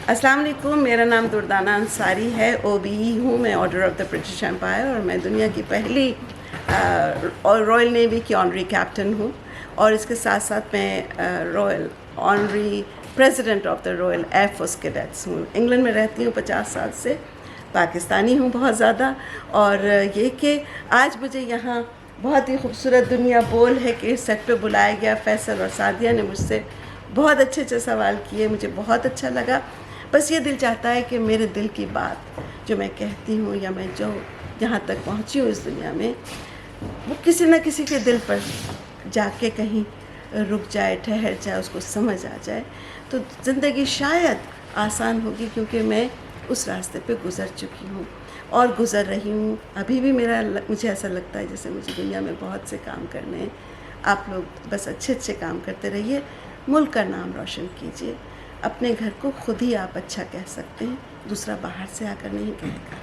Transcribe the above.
अस्सलाम वालेकुम, मेरा नाम दुर्दाना अंसारी है। OBE हूँ मैं, Order of the British Empire, और मैं दुनिया की पहली और रॉयल नेवी की ऑनरी कैप्टन हूँ। और इसके साथ साथ मैं Royal honorary president of the Royal Air Force Cadets हूँ। इंग्लैंड में रहती हूँ 50 साल से, पाकिस्तानी हूँ बहुत ज़्यादा। और ये कि आज मुझे यहाँ बहुत ही खूबसूरत दुनिया बोल है कि इस सेट पे बुलाया गया। फैसल और सादिया ने मुझसे बहुत अच्छे अच्छे सवाल किए, मुझे बहुत अच्छा लगा। बस ये दिल चाहता है कि मेरे दिल की बात जो मैं कहती हूँ या मैं जो जहाँ तक पहुँची हूँ इस दुनिया में, वो किसी न किसी के दिल पर जाके कहीं रुक जाए, ठहर जाए, उसको समझ आ जाए, तो ज़िंदगी शायद आसान होगी। क्योंकि मैं उस रास्ते पे गुज़र चुकी हूँ और गुज़र रही हूँ। अभी भी मुझे ऐसा लगता है जैसे मुझे दुनिया में बहुत से काम करने हैं। आप लोग बस अच्छे अच्छे काम करते रहिए, मुल्क का नाम रोशन कीजिए। अपने घर को खुद ही आप अच्छा कह सकते हैं, दूसरा बाहर से आकर नहीं कहेगा।